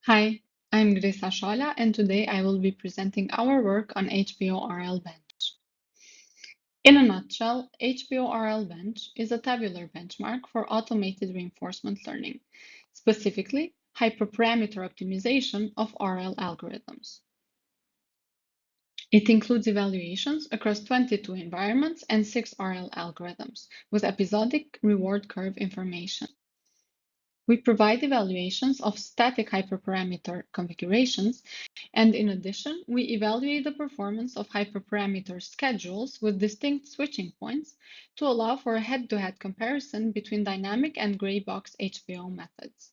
Hi, I'm Gresa Shala, and today I will be presenting our work on HPO-RL-Bench. In a nutshell, HPO-RL-Bench is a tabular benchmark for automated reinforcement learning, specifically hyperparameter optimization of RL algorithms. It includes evaluations across 22 environments and 6 RL algorithms with episodic reward curve information. We provide evaluations of static hyperparameter configurations, and in addition, we evaluate the performance of hyperparameter schedules with distinct switching points to allow for a head-to-head comparison between dynamic and gray box HPO methods.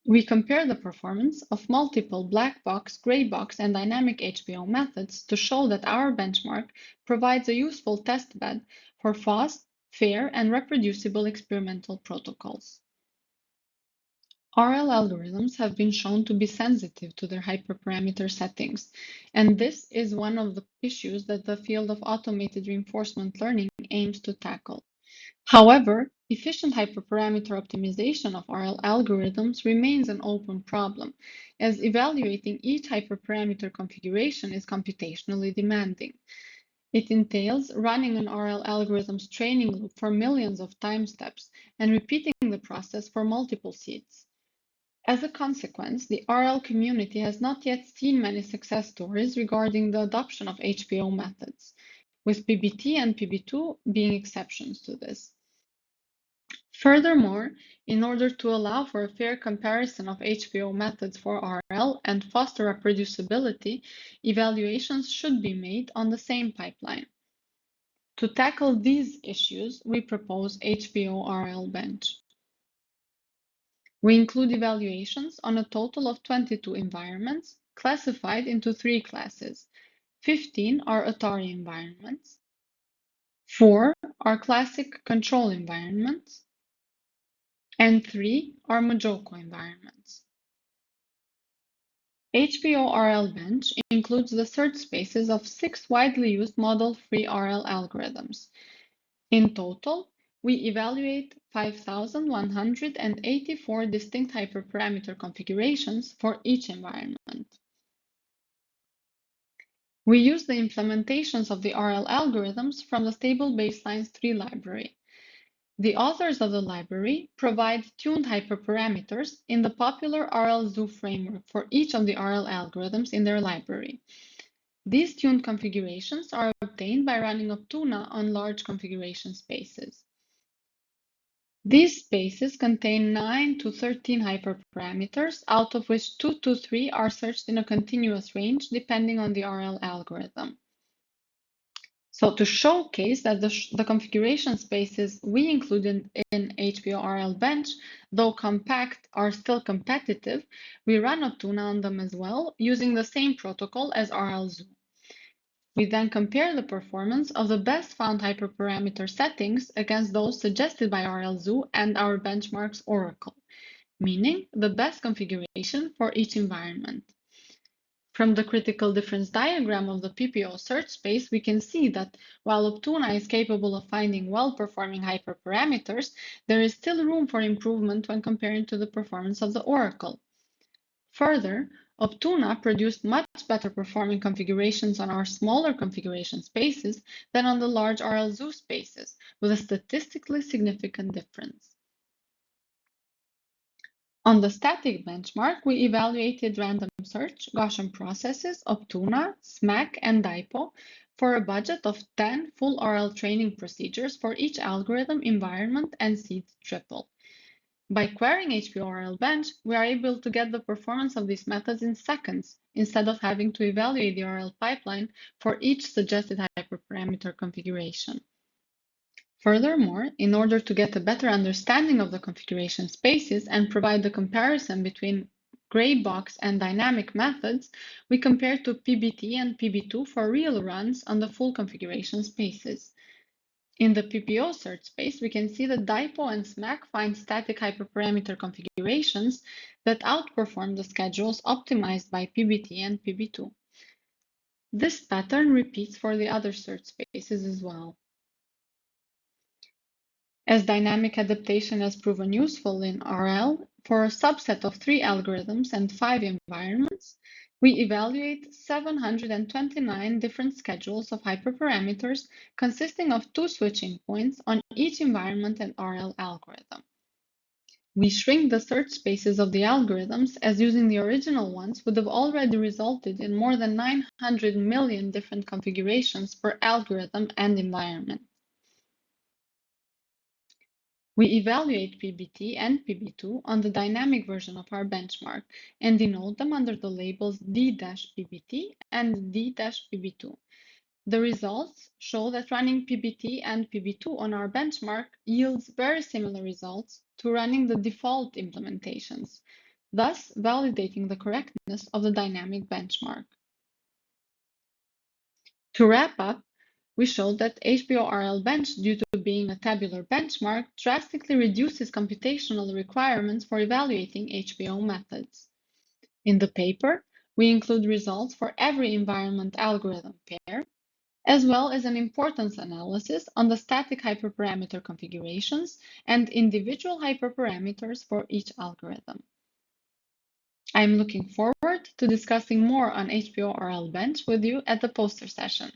We compare the performance of multiple black box, gray box, and dynamic HPO methods to show that our benchmark provides a useful test bed for fast, fair, and reproducible experimental protocols. RL algorithms have been shown to be sensitive to their hyperparameter settings, and this is one of the issues that the field of automated reinforcement learning aims to tackle. However, efficient hyperparameter optimization of RL algorithms remains an open problem, as evaluating each hyperparameter configuration is computationally demanding. It entails running an RL algorithm's training loop for millions of time steps and repeating the process for multiple seeds. As a consequence, the RL community has not yet seen many success stories regarding the adoption of HPO methods, with PBT and PB2 being exceptions to this. Furthermore, in order to allow for a fair comparison of HPO methods for RL and foster reproducibility, evaluations should be made on the same pipeline. To tackle these issues, we propose HPO-RL-Bench. We include evaluations on a total of 22 environments, classified into 3 classes. 15 are Atari environments, 4 are classic control environments, and 3 are Majoko environments. HPO-RL-Bench includes the search spaces of 6 widely used model-free RL algorithms. In total, we evaluate 5,184 distinct hyperparameter configurations for each environment. We use the implementations of the RL algorithms from the Stable Baselines 3 library. The authors of the library provide tuned hyperparameters in the popular RL-Zoo framework for each of the RL algorithms in their library. These tuned configurations are obtained by running Optuna on large configuration spaces. These spaces contain 9 to 13 hyperparameters, out of which 2 to 3 are searched in a continuous range depending on the RL algorithm. So to showcase that the configuration spaces we included in HPO-RL-Bench, though compact, are still competitive, we run Optuna on them as well, using the same protocol as RL-Zoo. We then compare the performance of the best found hyperparameter settings against those suggested by RL-Zoo and our benchmark's oracle, meaning the best configuration for each environment. From the critical difference diagram of the PPO search space, we can see that while Optuna is capable of finding well-performing hyperparameters, there is still room for improvement when comparing to the performance of the oracle. Further, Optuna produced much better performing configurations on our smaller configuration spaces than on the large RL-Zoo spaces, with a statistically significant difference. On the static benchmark, we evaluated random search, Gaussian processes, Optuna, SMAC, and DIPO for a budget of 10 full RL training procedures for each algorithm, environment, and seed triple. By querying HPO-RL-Bench, we are able to get the performance of these methods in seconds, instead of having to evaluate the RL pipeline for each suggested hyperparameter configuration. Furthermore, in order to get a better understanding of the configuration spaces and provide the comparison between gray box and dynamic methods, we compare to PBT and PB2 for real runs on the full configuration spaces. In the PPO search space, we can see that DIPO and SMAC find static hyperparameter configurations that outperform the schedules optimized by PBT and PB2. This pattern repeats for the other search spaces as well. As dynamic adaptation has proven useful in RL, For a subset of 3 algorithms and 5 environments, we evaluate 729 different schedules of hyperparameters consisting of 2 switching points on each environment and RL algorithm. We shrink the search spaces of the algorithms, as using the original ones would have already resulted in more than 900 million different configurations per algorithm and environment. We evaluate PBT and PB2 on the dynamic version of our benchmark and denote them under the labels D-PBT and D-PB2. The results show that running PBT and PB2 on our benchmark yields very similar results to running the default implementations, thus validating the correctness of the dynamic benchmark. To wrap up, we showed that HPO-RL-Bench, due to being a tabular benchmark, drastically reduces computational requirements for evaluating HPO methods. In the paper, we include results for every environment algorithm pair, as well as an importance analysis on the static hyperparameter configurations and individual hyperparameters for each algorithm. I'm looking forward to discussing more on HPO-RL-Bench with you at the poster session.